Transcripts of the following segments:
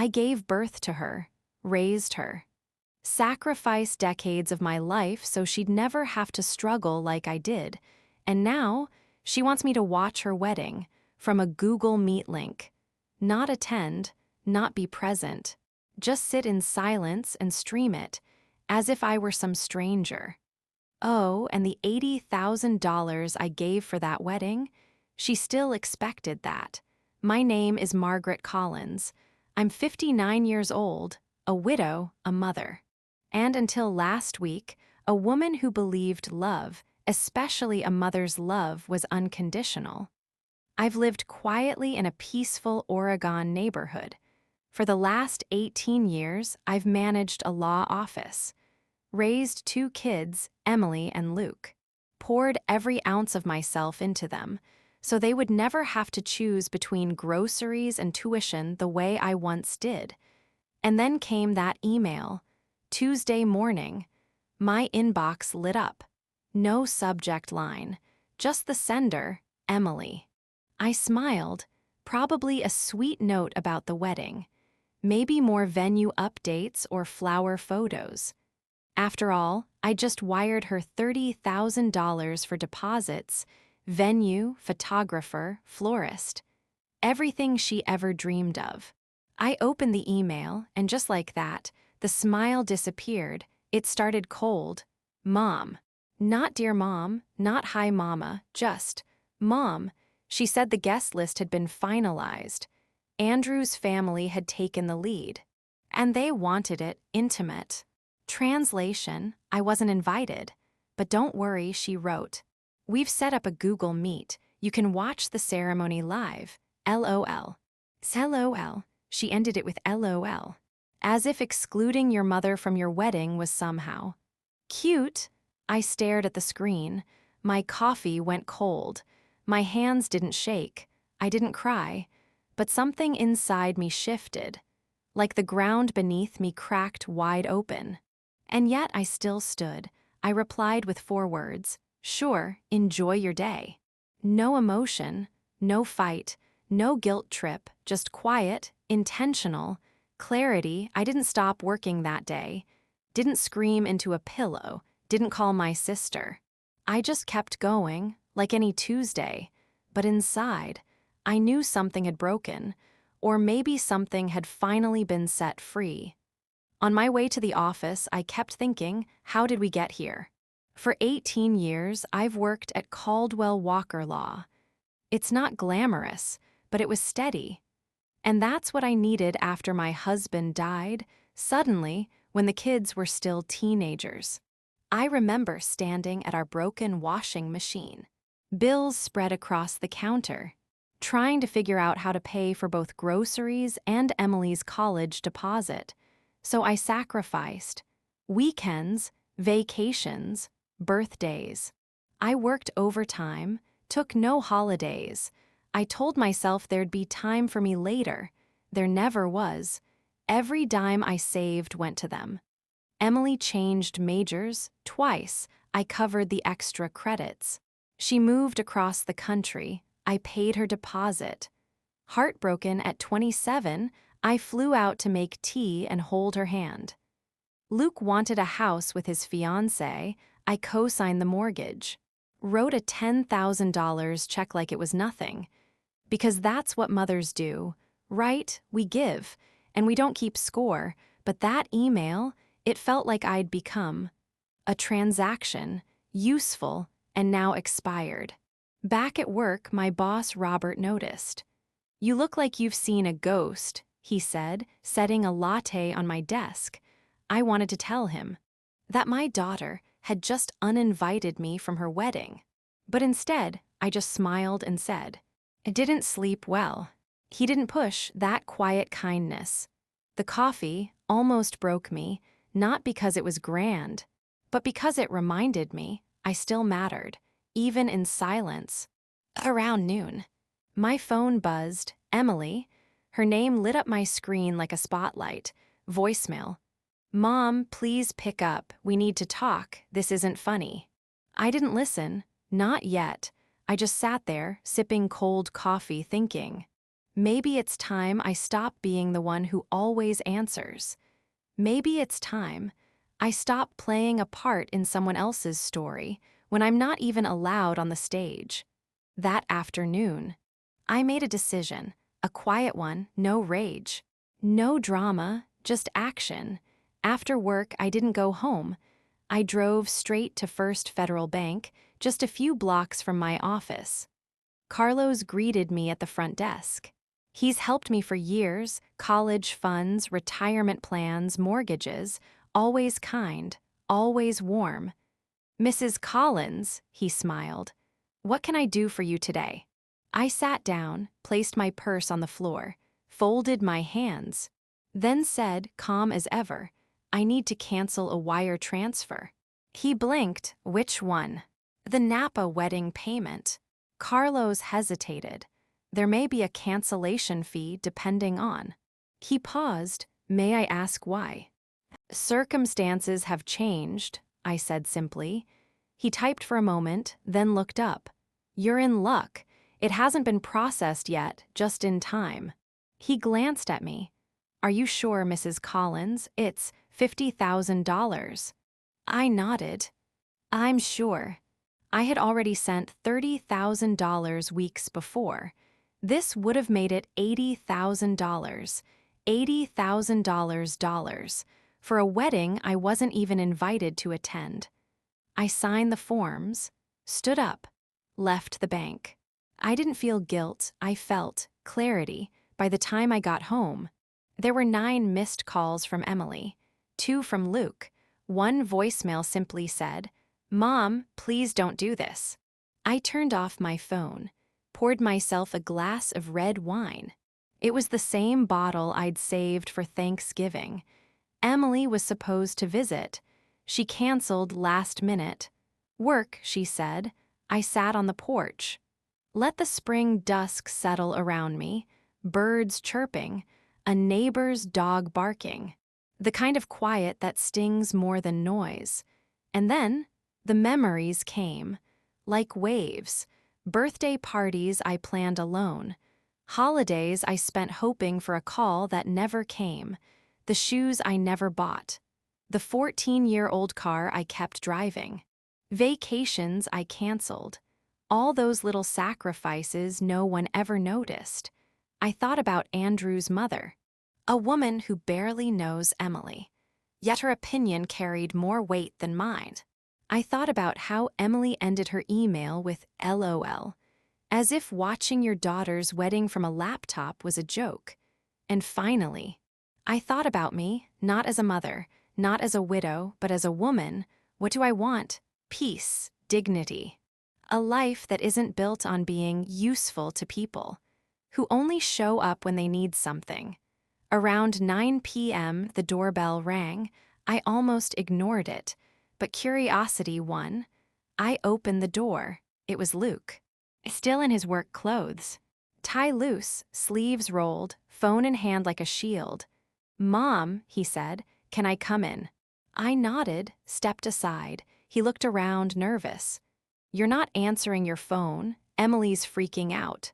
I gave birth to her, raised her, sacrificed decades of my life so she'd never have to struggle like I did, and now she wants me to watch her wedding from a Google Meet link. Not attend, not be present, just sit in silence and stream it, as if I were some stranger. Oh, and the $80,000 I gave for that wedding? She still expected that. My name is Margaret Collins. I'm 59 years old, a widow, a mother. And until last week, a woman who believed love, especially a mother's love, was unconditional. I've lived quietly in a peaceful Oregon neighborhood. For the last 18 years, I've managed a law office, raised 2 kids, Emily and Luke, poured every ounce of myself into them, so they would never have to choose between groceries and tuition the way I once did. And then came that email. Tuesday morning. My inbox lit up. No subject line, just the sender, Emily. I smiled, probably a sweet note about the wedding. Maybe more venue updates or flower photos. After all, I just wired her $30,000 for deposits, venue, photographer, florist. Everything she ever dreamed of. I opened the email, and just like that, the smile disappeared. It started cold. Mom. Not dear mom, not hi mama, just Mom. She said the guest list had been finalized. Andrew's family had taken the lead. And they wanted it intimate. Translation, I wasn't invited. But don't worry, she wrote. We've set up a Google Meet. You can watch the ceremony live. LOL. LOL. She ended it with LOL. As if excluding your mother from your wedding was somehow cute. I stared at the screen. My coffee went cold. My hands didn't shake. I didn't cry. But something inside me shifted, like the ground beneath me cracked wide open. And yet I still stood. I replied with 4 words. Sure, enjoy your day. No emotion, no fight, no guilt trip, just quiet, intentional, clarity. I didn't stop working that day. Didn't scream into a pillow. Didn't call my sister. I just kept going, like any Tuesday. But inside, I knew something had broken, or maybe something had finally been set free. On my way to the office, I kept thinking, how did we get here? For 18 years, I've worked at Caldwell Walker Law. It's not glamorous, but it was steady. And that's what I needed after my husband died, suddenly, when the kids were still teenagers. I remember standing at our broken washing machine. Bills spread across the counter, trying to figure out how to pay for both groceries and Emily's college deposit. So I sacrificed weekends, vacations, birthdays. I worked overtime, took no holidays. I told myself there'd be time for me later. There never was. Every dime I saved went to them. Emily changed majors twice. I covered the extra credits. She moved across the country. I paid her deposit. Heartbroken at 27, I flew out to make tea and hold her hand. Luke wanted a house with his fiancée. I co-signed the mortgage. Wrote a $10,000 check like it was nothing. Because that's what mothers do, right? We give, and we don't keep score. But that email, it felt like I'd become a transaction, useful, and now expired. Back at work, my boss Robert noticed. You look like you've seen a ghost, he said, setting a latte on my desk. I wanted to tell him that my daughter had just uninvited me from her wedding. But instead, I just smiled and said, I didn't sleep well. He didn't push that quiet kindness. The coffee almost broke me, not because it was grand, but because it reminded me I still mattered, even in silence. Around noon, my phone buzzed. Emily. Her name lit up my screen like a spotlight. Voicemail. Mom, please pick up. We need to talk. This isn't funny. I didn't listen. Not yet. I just sat there, sipping cold coffee, thinking. Maybe it's time I stop being the one who always answers. Maybe it's time I stop playing a part in someone else's story when I'm not even allowed on the stage. That afternoon, I made a decision, a quiet one, no rage. No drama, just action. After work, I didn't go home. I drove straight to First Federal Bank, just a few blocks from my office. Carlos greeted me at the front desk. He's helped me for years, college funds, retirement plans, mortgages, always kind, always warm. Mrs. Collins, he smiled. What can I do for you today? I sat down, placed my purse on the floor, folded my hands, then said, calm as ever, I need to cancel a wire transfer. He blinked. Which one? The Napa wedding payment. Carlos hesitated. There may be a cancellation fee depending on. He paused. May I ask why? Circumstances have changed, I said simply. He typed for a moment, then looked up. You're in luck. It hasn't been processed yet, just in time. He glanced at me. Are you sure, Mrs. Collins? It's $50,000. I nodded. I'm sure. I had already sent $30,000 weeks before. This would have made it $80,000. $80,000 for a wedding I wasn't even invited to attend. I signed the forms, stood up, left the bank. I didn't feel guilt, I felt clarity by the time I got home. There were 9 missed calls from Emily, 2 from Luke. One voicemail simply said, Mom, please don't do this. I turned off my phone, poured myself a glass of red wine. It was the same bottle I'd saved for Thanksgiving. Emily was supposed to visit. She canceled last minute. Work, she said. I sat on the porch. Let the spring dusk settle around me, birds chirping, a neighbor's dog barking, the kind of quiet that stings more than noise. And then the memories came, like waves, birthday parties I planned alone, holidays I spent hoping for a call that never came, the shoes I never bought, the 14-year-old car I kept driving, vacations I canceled, all those little sacrifices no one ever noticed. I thought about Andrew's mother, a woman who barely knows Emily, yet her opinion carried more weight than mine. I thought about how Emily ended her email with LOL, as if watching your daughter's wedding from a laptop was a joke. And finally, I thought about me, not as a mother, not as a widow, but as a woman. What do I want? Peace, dignity. A life that isn't built on being useful to people, who only show up when they need something. Around 9 p.m., the doorbell rang. I almost ignored it, but curiosity won. I opened the door. It was Luke, still in his work clothes. Tie loose, sleeves rolled, phone in hand like a shield. Mom, he said, can I come in? I nodded, stepped aside. He looked around, nervous. You're not answering your phone. Emily's freaking out.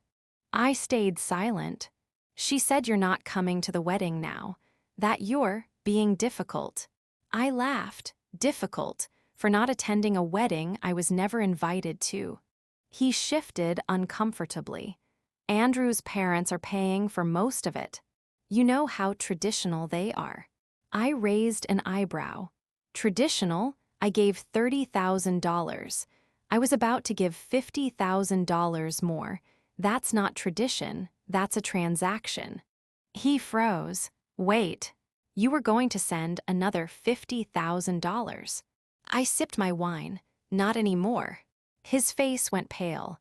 I stayed silent. She said you're not coming to the wedding now, that you're being difficult. I laughed, difficult, for not attending a wedding I was never invited to. He shifted uncomfortably. Andrew's parents are paying for most of it. You know how traditional they are. I raised an eyebrow. Traditional? I gave $30,000. I was about to give $50,000 more. That's not tradition, that's a transaction. He froze. Wait, you were going to send another $50,000. I sipped my wine. Not anymore. His face went pale.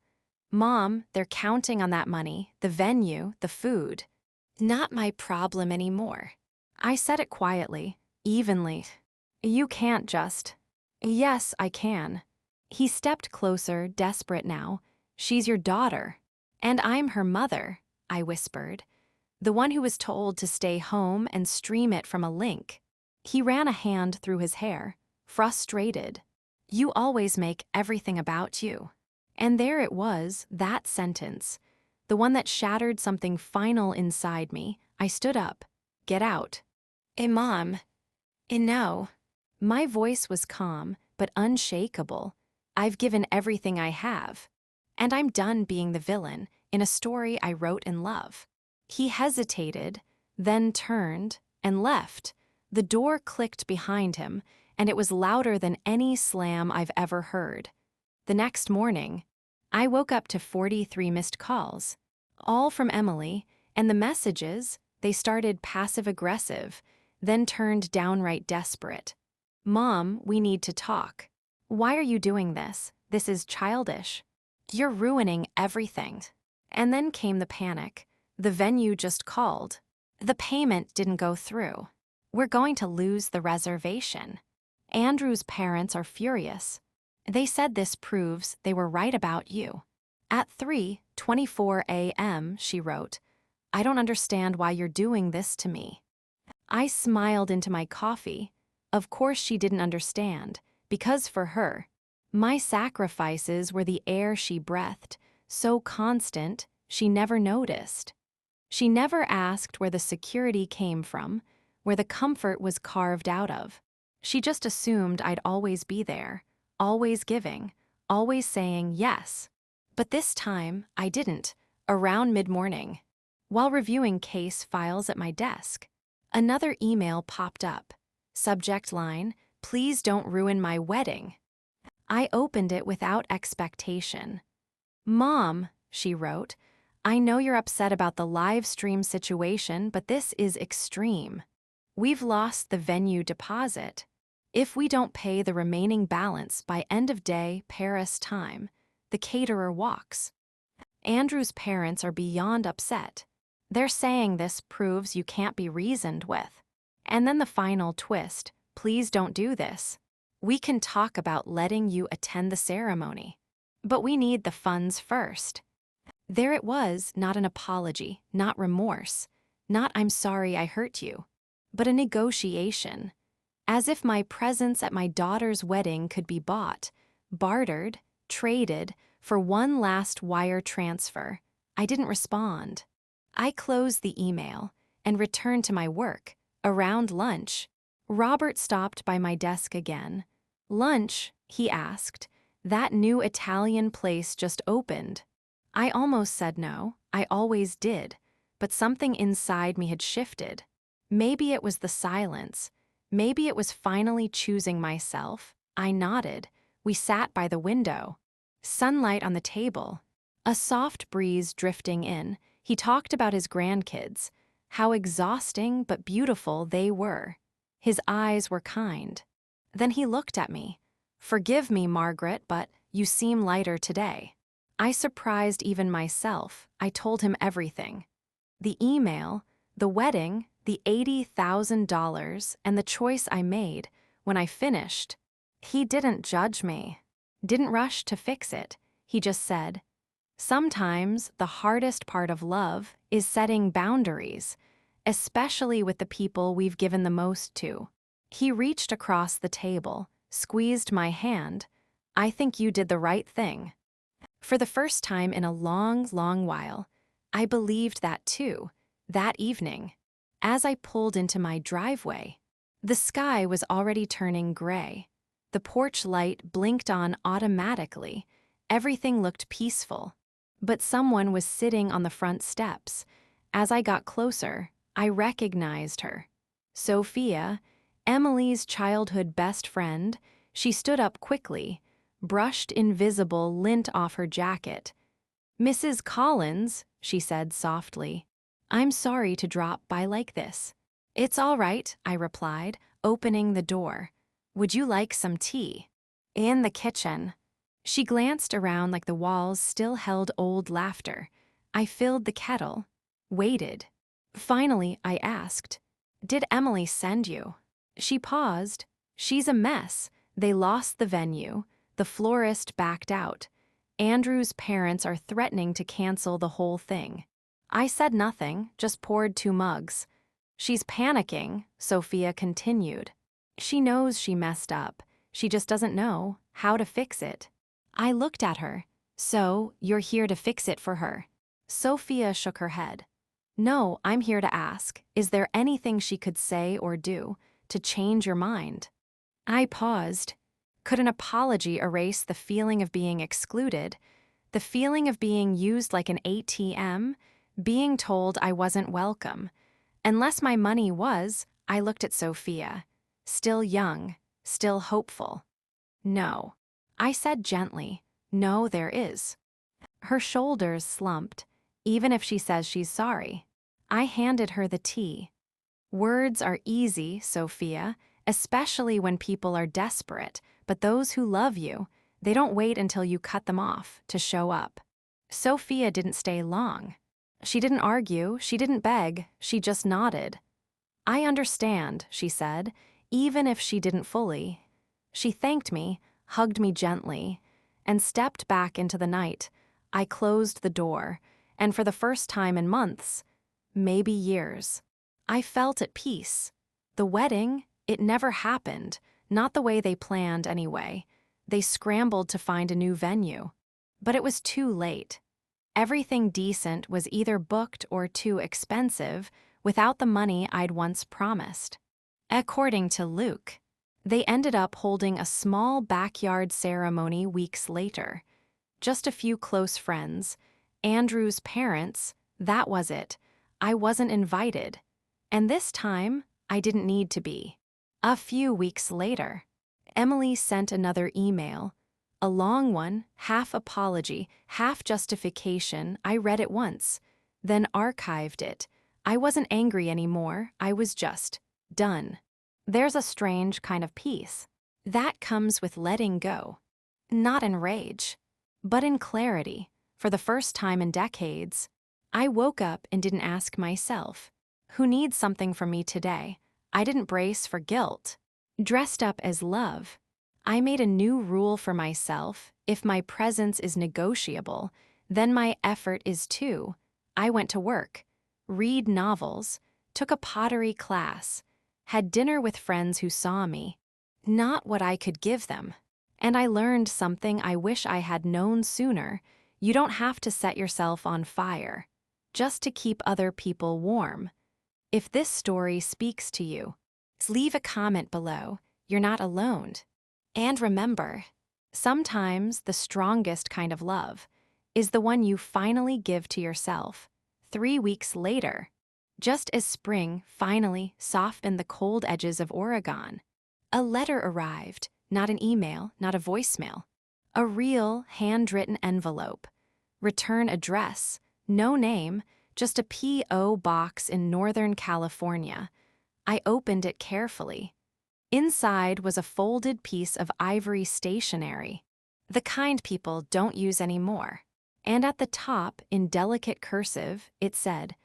Mom, they're counting on that money, the venue, the food. Not my problem anymore. I said it quietly, evenly. You can't just. Yes, I can. He stepped closer, desperate now. She's your daughter. And I'm her mother, I whispered. The one who was told to stay home and stream it from a link. He ran a hand through his hair, frustrated. You always make everything about you. And there it was, that sentence. the one that shattered something final inside me. I stood up. Get out. Mom. No. My voice was calm, but unshakable. I've given everything I have. And I'm done being the villain in a story I wrote in love. He hesitated, then turned and left. The door clicked behind him, and it was louder than any slam I've ever heard. The next morning, I woke up to 43 missed calls, all from Emily, and the messages, they started passive-aggressive, then turned downright desperate. Mom, we need to talk. Why are you doing this? This is childish. You're ruining everything. And then came the panic. The venue just called. The payment didn't go through. We're going to lose the reservation. Andrew's parents are furious. They said this proves they were right about you. At 3:24 a.m., she wrote, I don't understand why you're doing this to me. I smiled into my coffee. Of course she didn't understand, because for her, my sacrifices were the air she breathed, so constant, she never noticed. She never asked where the security came from, where the comfort was carved out of. She just assumed I'd always be there, always giving, always saying yes. But this time, I didn't, around mid-morning. While reviewing case files at my desk, another email popped up. Subject line, please don't ruin my wedding. I opened it without expectation. Mom, she wrote, I know you're upset about the live stream situation, but this is extreme. We've lost the venue deposit. If we don't pay the remaining balance by end of day Paris time, the caterer walks. Andrew's parents are beyond upset. They're saying this proves you can't be reasoned with. And then the final twist, please don't do this. We can talk about letting you attend the ceremony, but we need the funds first. There it was, not an apology, not remorse, not I'm sorry I hurt you, but a negotiation. As if my presence at my daughter's wedding could be bought, bartered, traded for one last wire transfer. I didn't respond. I closed the email and returned to my work. Around lunch, Robert stopped by my desk again. Lunch, he asked. That new Italian place just opened. I almost said no. I always did. But something inside me had shifted. Maybe it was the silence. Maybe it was finally choosing myself. I nodded. We sat by the window. Sunlight on the table. A soft breeze drifting in. He talked about his grandkids. How exhausting but beautiful they were. His eyes were kind. Then he looked at me. Forgive me, Margaret, but you seem lighter today. I surprised even myself. I told him everything. The email, the wedding, the $80,000, and the choice I made when I finished. He didn't judge me. Didn't rush to fix it. He just said, sometimes the hardest part of love is setting boundaries, especially with the people we've given the most to. He reached across the table, squeezed my hand. I think you did the right thing. For the first time in a long, long while, I believed that too, that evening. As I pulled into my driveway, the sky was already turning gray. The porch light blinked on automatically. Everything looked peaceful. But someone was sitting on the front steps. As I got closer, I recognized her. Sophia, Emily's childhood best friend. She stood up quickly, brushed invisible lint off her jacket. Mrs. Collins, she said softly, I'm sorry to drop by like this. It's all right, I replied, opening the door. Would you like some tea? In the kitchen. She glanced around like the walls still held old laughter. I filled the kettle, waited. Finally, I asked, did Emily send you? She paused. She's a mess. They lost the venue. The florist backed out. Andrew's parents are threatening to cancel the whole thing. I said nothing, just poured 2 mugs. She's panicking, Sophia continued. She knows she messed up. She just doesn't know how to fix it. I looked at her. So, you're here to fix it for her. Sophia shook her head. No, I'm here to ask, is there anything she could say or do to change your mind? I paused. Could an apology erase the feeling of being excluded, the feeling of being used like an ATM, being told I wasn't welcome? Unless my money was, I looked at Sophia, still young, still hopeful. No. I said gently, no, there is. Her shoulders slumped, even if she says she's sorry. I handed her the tea. Words are easy, Sophia, especially when people are desperate, but those who love you, they don't wait until you cut them off to show up. Sophia didn't stay long. She didn't argue, she didn't beg, she just nodded. I understand, she said, even if she didn't fully. She thanked me, hugged me gently, and stepped back into the night. I closed the door, and for the first time in months, maybe years, I felt at peace. The wedding, it never happened, not the way they planned anyway. They scrambled to find a new venue. But it was too late. Everything decent was either booked or too expensive without the money I'd once promised. According to Luke, they ended up holding a small backyard ceremony weeks later. Just a few close friends, Andrew's parents, that was it. I wasn't invited. And this time, I didn't need to be. A few weeks later, Emily sent another email. A long one, half apology, half justification. I read it once, then archived it. I wasn't angry anymore, I was just done. There's a strange kind of peace that comes with letting go. Not in rage, but in clarity. For the first time in decades, I woke up and didn't ask myself, who needs something from me today? I didn't brace for guilt. Dressed up as love. I made a new rule for myself. If my presence is negotiable, then my effort is too. I went to work, read novels, took a pottery class, had dinner with friends who saw me, not what I could give them. And I learned something I wish I had known sooner. You don't have to set yourself on fire, just to keep other people warm. If this story speaks to you, leave a comment below. You're not alone. And remember, sometimes the strongest kind of love is the one you finally give to yourself 3 weeks later, just as spring finally softened the cold edges of Oregon. A letter arrived, not an email, not a voicemail. A real handwritten envelope. Return address, no name, just a P.O. box in Northern California. I opened it carefully. Inside was a folded piece of ivory stationery, the kind people don't use anymore. And at the top, in delicate cursive, it said,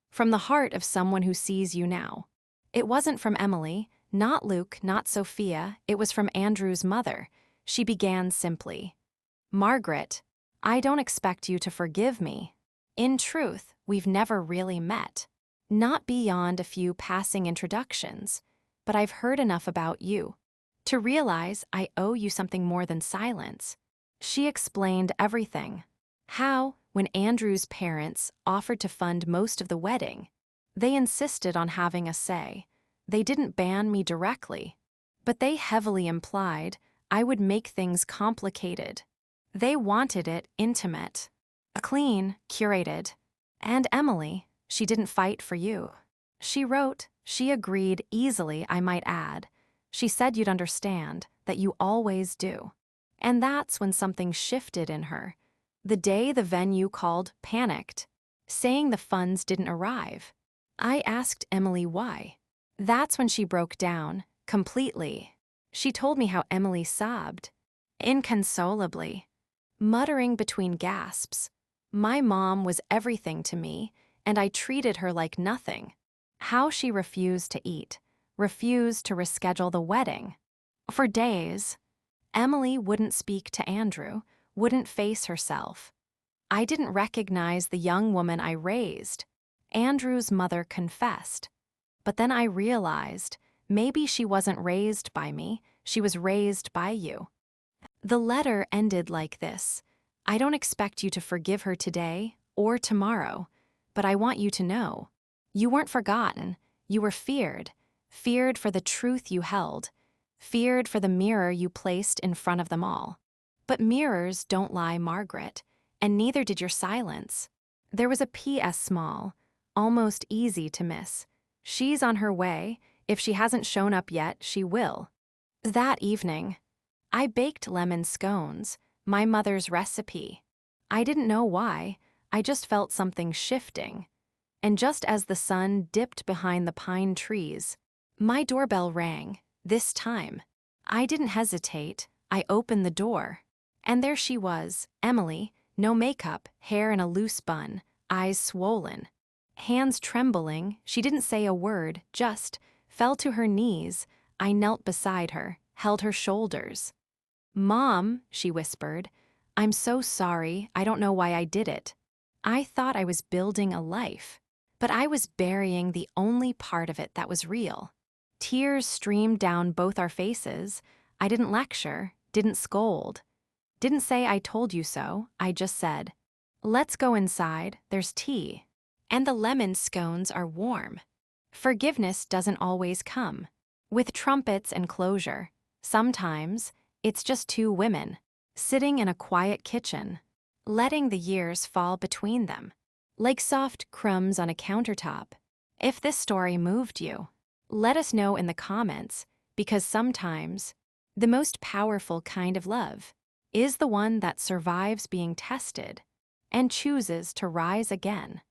"From the heart of someone who sees you now." It wasn't from Emily, not Luke, not Sophia, it was from Andrew's mother. She began simply, "Margaret, I don't expect you to forgive me. In truth, we've never really met. Not beyond a few passing introductions, but I've heard enough about you to realize I owe you something more than silence." She explained everything. How, when Andrew's parents offered to fund most of the wedding, they insisted on having a say. They didn't ban me directly, but they heavily implied I would make things complicated. They wanted it intimate, clean, curated. And Emily, she didn't fight for you. She wrote, she agreed easily, I might add. She said you'd understand, that you always do. And that's when something shifted in her. The day the venue called panicked, saying the funds didn't arrive. I asked Emily why. That's when she broke down, completely. She told me how Emily sobbed, inconsolably, muttering between gasps. My mom was everything to me, and I treated her like nothing. How she refused to eat, refused to reschedule the wedding. For days, Emily wouldn't speak to Andrew, wouldn't face herself. I didn't recognize the young woman I raised. Andrew's mother confessed. But then I realized maybe she wasn't raised by me, she was raised by you. The letter ended like this: I don't expect you to forgive her today or tomorrow, but I want you to know. You weren't forgotten, you were feared. Feared for the truth you held. Feared for the mirror you placed in front of them all. But mirrors don't lie, Margaret, and neither did your silence. There was a P.S. small, almost easy to miss. She's on her way. If she hasn't shown up yet, she will. That evening, I baked lemon scones, my mother's recipe. I didn't know why, I just felt something shifting. And just as the sun dipped behind the pine trees, my doorbell rang, this time. I didn't hesitate, I opened the door. And there she was, Emily, no makeup, hair in a loose bun, eyes swollen. Hands trembling, she didn't say a word, just fell to her knees. I knelt beside her, held her shoulders. "Mom," she whispered, "I'm so sorry, I don't know why I did it. I thought I was building a life, but I was burying the only part of it that was real." Tears streamed down both our faces. I didn't lecture, didn't scold. Didn't say I told you so, I just said, "Let's go inside, there's tea. And the lemon scones are warm." Forgiveness doesn't always come with trumpets and closure. Sometimes it's just two women sitting in a quiet kitchen, letting the years fall between them, like soft crumbs on a countertop. If this story moved you, let us know in the comments, because sometimes the most powerful kind of love is the one that survives being tested and chooses to rise again.